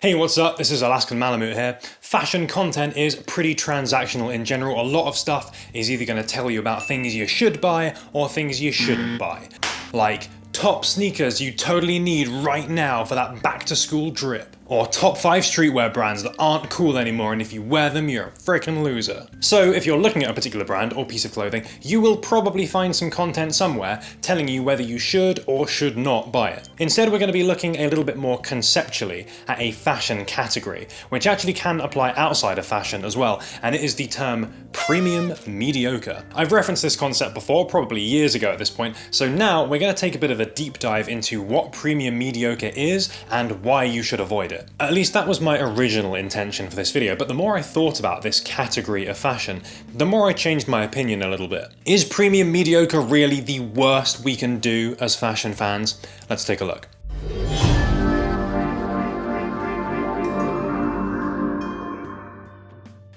Hey, what's up? This is Alaskan Malamute here. Fashion content is pretty transactional in general. A lot of stuff is either going to tell you about things you should buy or things you shouldn't buy. Like top sneakers you totally need right now for that back to school trip. Or top 5 streetwear brands that aren't cool anymore and if you wear them you're a freaking loser. So if you're looking at a particular brand or piece of clothing, you will probably find some content somewhere telling you whether you should or should not buy it. Instead we're going to be looking a little bit more conceptually at a fashion category, which actually can apply outside of fashion as well, and it is the term premium mediocre. I've referenced this concept before, probably years ago at this point, so now we're going to take a bit of a deep dive into what premium mediocre is and why you should avoid it. At least that was my original intention for this video, but the more I thought about this category of fashion, the more I changed my opinion a little bit. Is premium mediocre really the worst we can do as fashion fans? Let's take a look.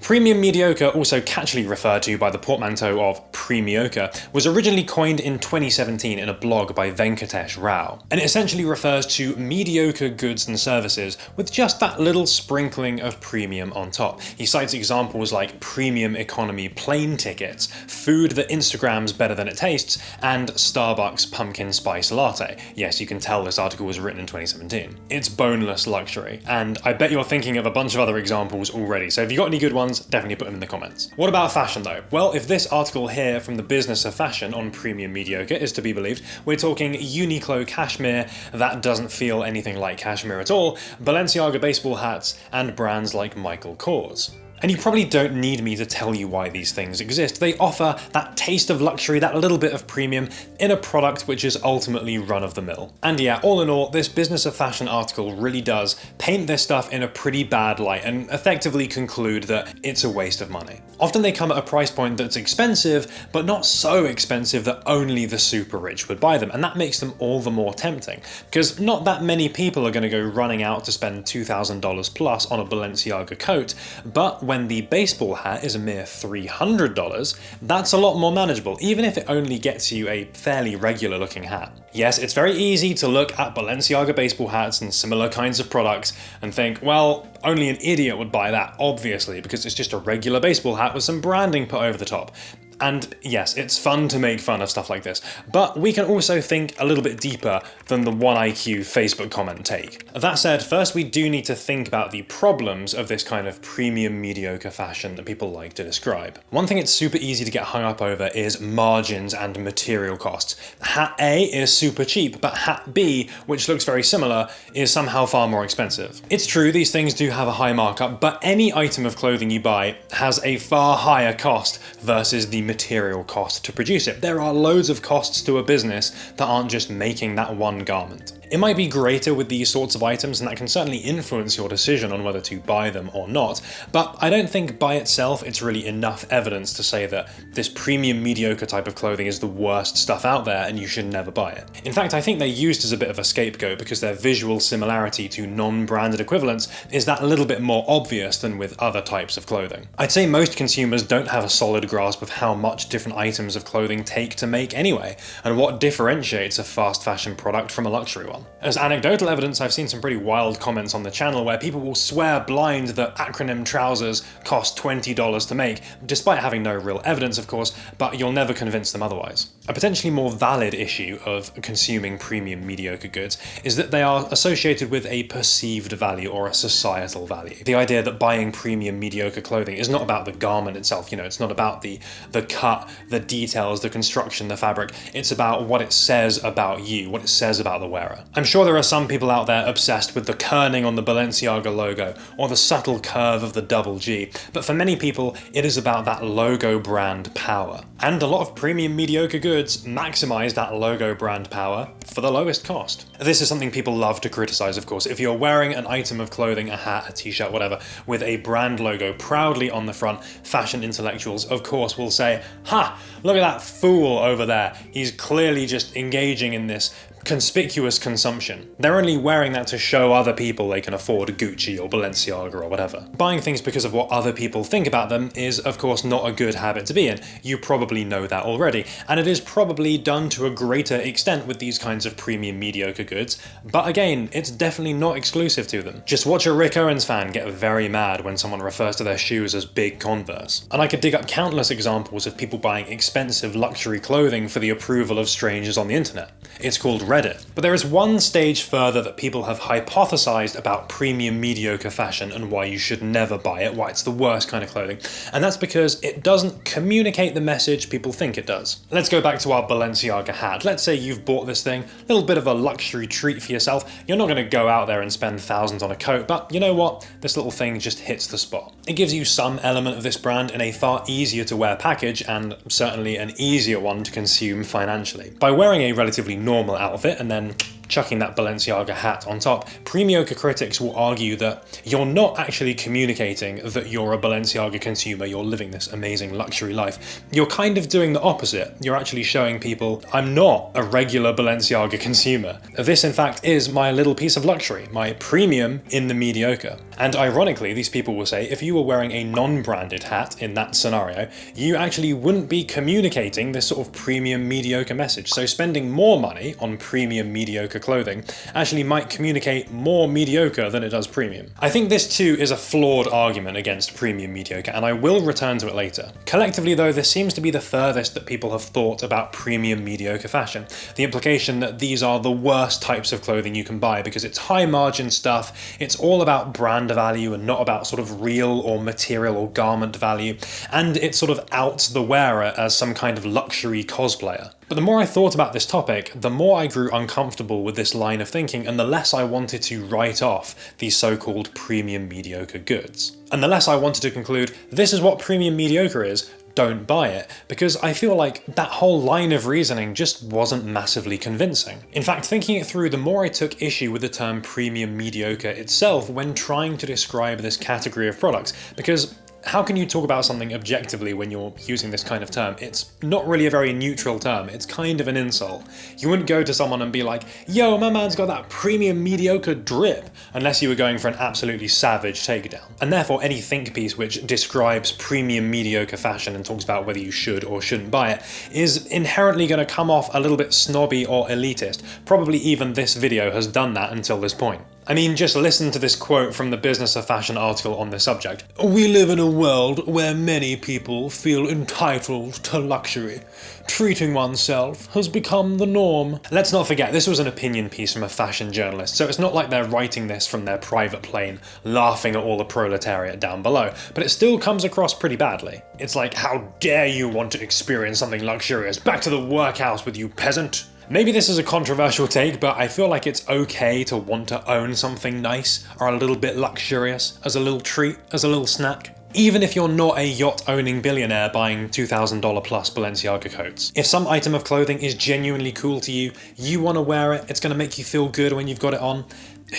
Premium mediocre, also catchily referred to by the portmanteau of premiocre, was originally coined in 2017 in a blog by Venkatesh Rao, and it essentially refers to mediocre goods and services with just that little sprinkling of premium on top. He cites examples like premium economy plane tickets, food that Instagrams better than it tastes, and Starbucks pumpkin spice latte. Yes, you can tell this article was written in 2017. It's boneless luxury, and I bet you're thinking of a bunch of other examples already, so if you got any good ones, definitely put them in the comments. What about fashion though? Well, if this article here from the business of fashion on premium mediocre is to be believed, we're talking Uniqlo cashmere that doesn't feel anything like cashmere at all, Balenciaga baseball hats, and brands like Michael Kors. And you probably don't need me to tell you why these things exist. They offer that taste of luxury, that little bit of premium, in a product which is ultimately run-of-the-mill. And yeah, all in all, this business of fashion article really does paint this stuff in a pretty bad light and effectively conclude that it's a waste of money. Often they come at a price point that's expensive, but not so expensive that only the super rich would buy them, and that makes them all the more tempting, because not that many people are going to go running out to spend $2,000 plus on a Balenciaga coat, but when the baseball hat is a mere $300, that's a lot more manageable, even if it only gets you a fairly regular looking hat. Yes, it's very easy to look at Balenciaga baseball hats and similar kinds of products and think, well, only an idiot would buy that, obviously, because it's just a regular baseball hat with some branding put over the top. And yes, it's fun to make fun of stuff like this, but we can also think a little bit deeper than the 1IQ Facebook comment take. That said, first we do need to think about the problems of this kind of premium mediocre fashion that people like to describe. One thing it's super easy to get hung up over is margins and material costs. Hat A is super cheap, but hat B, which looks very similar, is somehow far more expensive. It's true, these things do have a high markup, but any item of clothing you buy has a far higher cost versus the material cost to produce it. There are loads of costs to a business that aren't just making that one garment. It might be greater with these sorts of items, and that can certainly influence your decision on whether to buy them or not, but I don't think by itself it's really enough evidence to say that this premium mediocre type of clothing is the worst stuff out there and you should never buy it. In fact, I think they're used as a bit of a scapegoat because their visual similarity to non-branded equivalents is that little bit more obvious than with other types of clothing. I'd say most consumers don't have a solid grasp of how much different items of clothing take to make anyway, and what differentiates a fast fashion product from a luxury one. As anecdotal evidence, I've seen some pretty wild comments on the channel where people will swear blind that acronym trousers cost $20 to make, despite having no real evidence of course, but you'll never convince them otherwise. A potentially more valid issue of consuming premium mediocre goods is that they are associated with a perceived value or a societal value. The idea that buying premium mediocre clothing is not about the garment itself, it's not about the cut, the details, the construction, the fabric, it's about what it says about you, what it says about the wearer. I'm sure there are some people out there obsessed with the kerning on the Balenciaga logo or the subtle curve of the double G, but for many people it is about that logo brand power. And a lot of premium mediocre goods maximize that logo brand power for the lowest cost. This is something people love to criticize, of course. If you're wearing an item of clothing, a hat, a t-shirt, whatever, with a brand logo proudly on the front, fashion intellectuals of course will say, ha, look at that fool over there. He's clearly just engaging in this conspicuous consumption. They're only wearing that to show other people they can afford Gucci or Balenciaga or whatever. Buying things because of what other people think about them is, of course, not a good habit to be in. You probably know that already, and it is probably done to a greater extent with these kinds of premium mediocre goods, but again, it's definitely not exclusive to them. Just watch a Rick Owens fan get very mad when someone refers to their shoes as big Converse. And I could dig up countless examples of people buying expensive luxury clothing for the approval of strangers on the internet. It's called Reddit. But there is one stage further that people have hypothesized about premium mediocre fashion and why you should never buy it, why it's the worst kind of clothing, and that's because it doesn't communicate the message people think it does. Let's go back to our Balenciaga hat. Let's say you've bought this thing, a little bit of a luxury treat for yourself. You're not going to go out there and spend thousands on a coat, but you know what? This little thing just hits the spot. It gives you some element of this brand in a far easier to wear package, and certainly an easier one to consume financially. By wearing a relatively normal outfit and then chucking that Balenciaga hat on top, premioca critics will argue that you're not actually communicating that you're a Balenciaga consumer, you're living this amazing luxury life. You're kind of doing the opposite. You're actually showing people, I'm not a regular Balenciaga consumer. This, in fact, is my little piece of luxury, my premium in the mediocre. And ironically, these people will say, if you were wearing a non-branded hat in that scenario, you actually wouldn't be communicating this sort of premium mediocre message. So spending more money on premium mediocre clothing actually might communicate more mediocre than it does premium. I think this too is a flawed argument against premium mediocre, and I will return to it later. Collectively though, this seems to be the furthest that people have thought about premium mediocre fashion. The implication that these are the worst types of clothing you can buy because it's high margin stuff, it's all about brand value and not about sort of real or material or garment value, and it sort of outs the wearer as some kind of luxury cosplayer. But the more I thought about this topic, the more I grew uncomfortable with this line of thinking, and the less I wanted to write off these so-called premium mediocre goods. And the less I wanted to conclude, this is what premium mediocre is, don't buy it, because I feel like that whole line of reasoning just wasn't massively convincing. In fact, thinking it through, the more I took issue with the term premium mediocre itself when trying to describe this category of products, because how can you talk about something objectively when you're using this kind of term? It's not really a very neutral term, it's kind of an insult. You wouldn't go to someone and be like, yo, my man's got that premium mediocre drip, unless you were going for an absolutely savage takedown. And therefore any think piece which describes premium mediocre fashion and talks about whether you should or shouldn't buy it is inherently going to come off a little bit snobby or elitist. Probably even this video has done that until this point. I mean, just listen to this quote from the Business of Fashion article on this subject. We live in a world where many people feel entitled to luxury. Treating oneself has become the norm. Let's not forget, this was an opinion piece from a fashion journalist, so it's not like they're writing this from their private plane, laughing at all the proletariat down below, but it still comes across pretty badly. It's like, how dare you want to experience something luxurious? Back to the workhouse with you, peasant. Maybe this is a controversial take, but I feel like it's okay to want to own something nice or a little bit luxurious as a little treat, as a little snack. Even if you're not a yacht-owning billionaire buying $2,000 plus Balenciaga coats. If some item of clothing is genuinely cool to you, you want to wear it, it's going to make you feel good when you've got it on,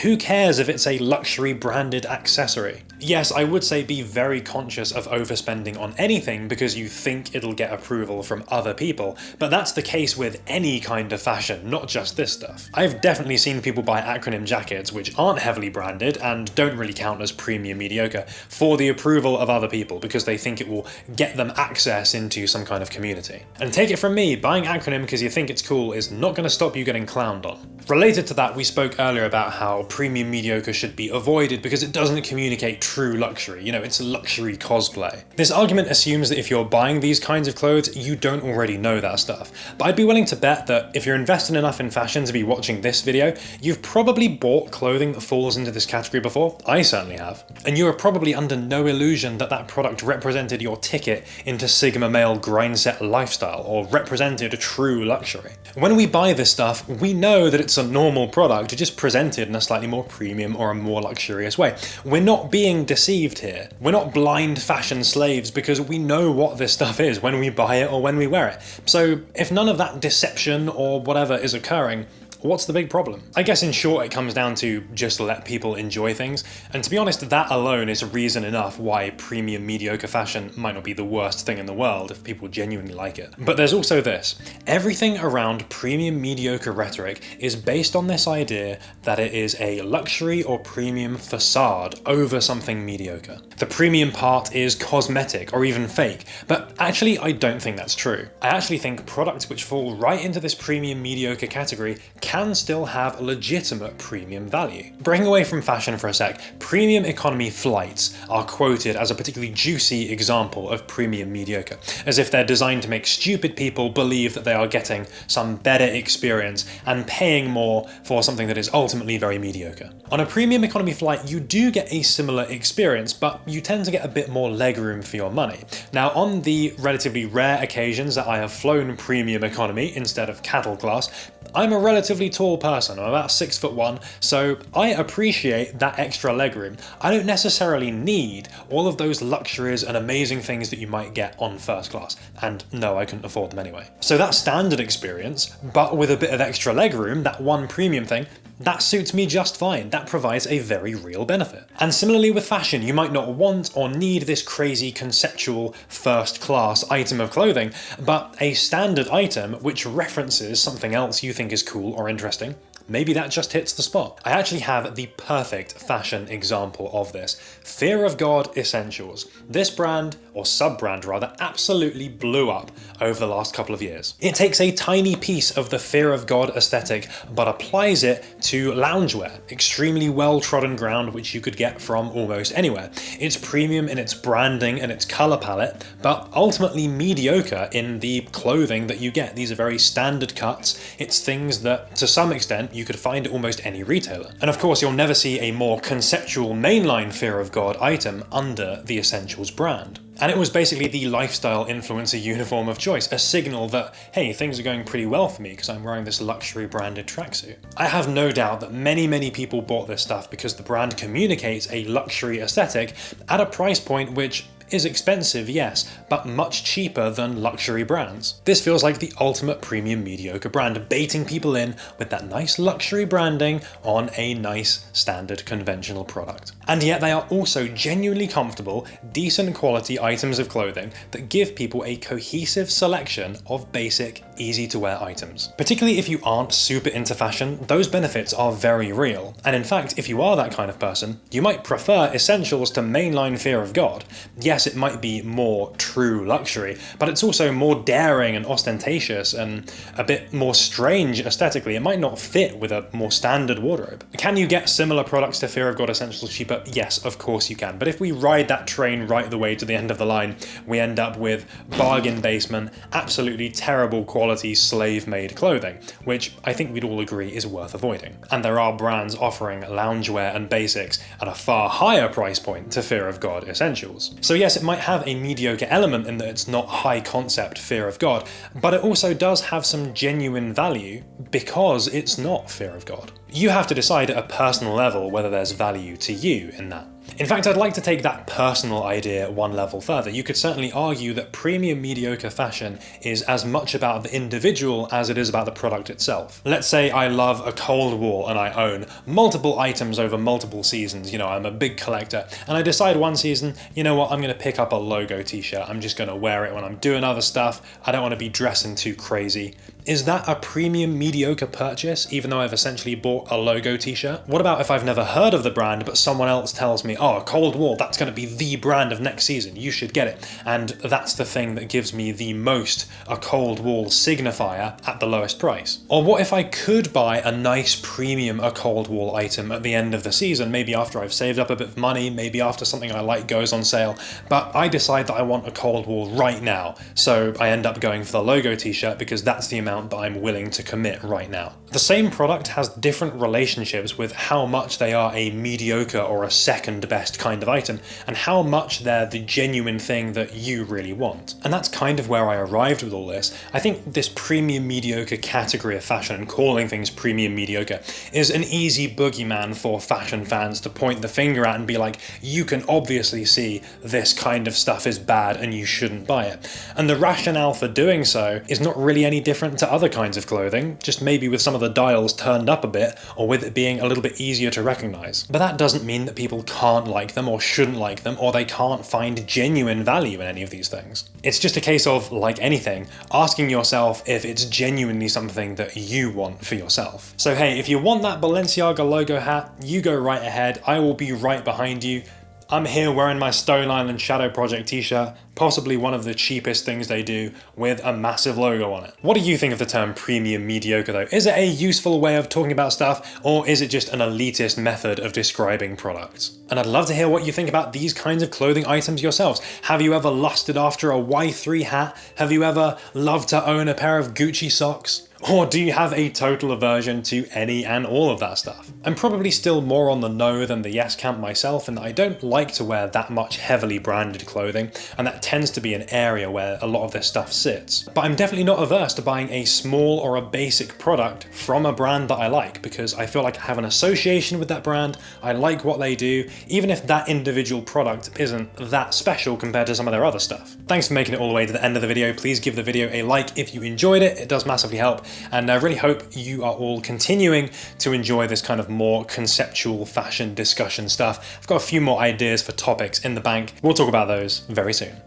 who cares if it's a luxury branded accessory? Yes, I would say be very conscious of overspending on anything because you think it'll get approval from other people, but that's the case with any kind of fashion, not just this stuff. I've definitely seen people buy acronym jackets which aren't heavily branded and don't really count as premium mediocre for the approval of other people because they think it will get them access into some kind of community. And take it from me, buying acronym because you think it's cool is not going to stop you getting clowned on. Related to that, we spoke earlier about how premium mediocre should be avoided because it doesn't communicate true luxury. You know, it's a luxury cosplay. This argument assumes that if you're buying these kinds of clothes, you don't already know that stuff. But I'd be willing to bet that if you're invested enough in fashion to be watching this video, you've probably bought clothing that falls into this category before. I certainly have. And you are probably under no illusion that that product represented your ticket into Sigma male grindset lifestyle or represented a true luxury. When we buy this stuff, we know that it's a normal product, just presented in a slightly more premium or a more luxurious way. We're not being deceived here. We're not blind fashion slaves because we know what this stuff is when we buy it or when we wear it. So if none of that deception or whatever is occurring, What's the big problem? I guess in short it comes down to just let people enjoy things, and to be honest that alone is reason enough why premium mediocre fashion might not be the worst thing in the world if people genuinely like it. But there's also this. Everything around premium mediocre rhetoric is based on this idea that it is a luxury or premium facade over something mediocre. The premium part is cosmetic or even fake, but actually I don't think that's true. I actually think products which fall right into this premium mediocre category can still have legitimate premium value. Breaking away from fashion for a sec, premium economy flights are quoted as a particularly juicy example of premium mediocre, as if they're designed to make stupid people believe that they are getting some better experience and paying more for something that is ultimately very mediocre. On a premium economy flight, you do get a similar experience, but you tend to get a bit more legroom for your money. Now, on the relatively rare occasions that I have flown premium economy instead of cattle class, I'm a relatively tall person, I'm about 6'1", so I appreciate that extra legroom. I don't necessarily need all of those luxuries and amazing things that you might get on first class, and no, I couldn't afford them anyway. So that standard experience, but with a bit of extra legroom, that one premium thing, that suits me just fine. That provides a very real benefit. And similarly with fashion, you might not want or need this crazy conceptual first class item of clothing, but a standard item which references something else you think is cool or interesting, maybe that just hits the spot. I actually have the perfect fashion example of this. Fear of God Essentials. This brand, or sub-brand rather, absolutely blew up over the last couple of years. It takes a tiny piece of the Fear of God aesthetic, but applies it to loungewear, extremely well-trodden ground which you could get from almost anywhere. It's premium in its branding and its color palette, but ultimately mediocre in the clothing that you get. These are very standard cuts. It's things that, to some extent, you could find at almost any retailer. And of course, you'll never see a more conceptual mainline Fear of God item under the Essentials brand. And it was basically the lifestyle influencer uniform of choice, a signal that, hey, things are going pretty well for me because I'm wearing this luxury branded tracksuit. I have no doubt that many people bought this stuff because the brand communicates a luxury aesthetic at a price point which is expensive, yes, but much cheaper than luxury brands. This feels like the ultimate premium mediocre brand, baiting people in with that nice luxury branding on a nice standard conventional product. And yet they are also genuinely comfortable, decent quality items of clothing that give people a cohesive selection of basic, easy to wear items. Particularly if you aren't super into fashion, those benefits are very real. And in fact, if you are that kind of person, you might prefer Essentials to mainline Fear of God. Yes, it might be more true luxury, but it's also more daring and ostentatious and a bit more strange aesthetically. It might not fit with a more standard wardrobe. Can you get similar products to Fear of God Essentials cheaper? Yes, of course you can. But if we ride that train right the way to the end of the line, we end up with bargain basement, absolutely terrible quality slave-made clothing, which I think we'd all agree is worth avoiding. And there are brands offering loungewear and basics at a far higher price point to Fear of God Essentials. So yes, it might have a mediocre element in that it's not high concept Fear of God, but it also does have some genuine value because it's not Fear of God. You have to decide at a personal level whether there's value to you in that. In fact, I'd like to take that personal idea one level further. You could certainly argue that premium mediocre fashion is as much about the individual as it is about the product itself. Let's say I love a cold war and I own multiple items over multiple seasons. You know, I'm a big collector, and I decide one season, you know what, I'm going to pick up a logo t-shirt. I'm just going to wear it when I'm doing other stuff. I don't want to be dressing too crazy. Is that a premium mediocre purchase, even though I've essentially bought a logo t-shirt? What about if I've never heard of the brand, but someone else tells me, oh, Cold War, that's going to be the brand of next season, you should get it. And that's the thing that gives me the most a Cold War signifier at the lowest price. Or what if I could buy a nice premium a Cold War item at the end of the season, maybe after I've saved up a bit of money, maybe after something I like goes on sale, but I decide that I want a Cold War right now, so I end up going for the logo t-shirt because that's the amount that I'm willing to commit right now. The same product has different relationships with how much they are a mediocre or a second best kind of item, and how much they're the genuine thing that you really want. And that's kind of where I arrived with all this. I think this premium mediocre category of fashion, and calling things premium mediocre, is an easy boogeyman for fashion fans to point the finger at and be like, you can obviously see this kind of stuff is bad and you shouldn't buy it. And the rationale for doing so is not really any different to other kinds of clothing, just maybe with some of the dials turned up a bit, or with it being a little bit easier to recognize. But that doesn't mean that people can't like them or shouldn't like them, or they can't find genuine value in any of these things. It's just a case of, like anything, asking yourself if it's genuinely something that you want for yourself. So hey, if you want that Balenciaga logo hat, you go right ahead. I will be right behind you. I'm here wearing my Stone Island Shadow Project t-shirt, possibly one of the cheapest things they do, with a massive logo on it. What do you think of the term premium mediocre though? Is it a useful way of talking about stuff, or is it just an elitist method of describing products? And I'd love to hear what you think about these kinds of clothing items yourselves. Have you ever lusted after a Y3 hat? Have you ever loved to own a pair of Gucci socks? Or do you have a total aversion to any and all of that stuff? I'm probably still more on the no than the yes camp myself, in that I don't like to wear that much heavily branded clothing, and that tends to be an area where a lot of this stuff sits. But I'm definitely not averse to buying a small or a basic product from a brand that I like, because I feel like I have an association with that brand, I like what they do, even if that individual product isn't that special compared to some of their other stuff. Thanks for making it all the way to the end of the video. Please give the video a like if you enjoyed it, it does massively help. And I really hope you are all continuing to enjoy this kind of more conceptual fashion discussion stuff. I've got a few more ideas for topics in the bank. We'll talk about those very soon.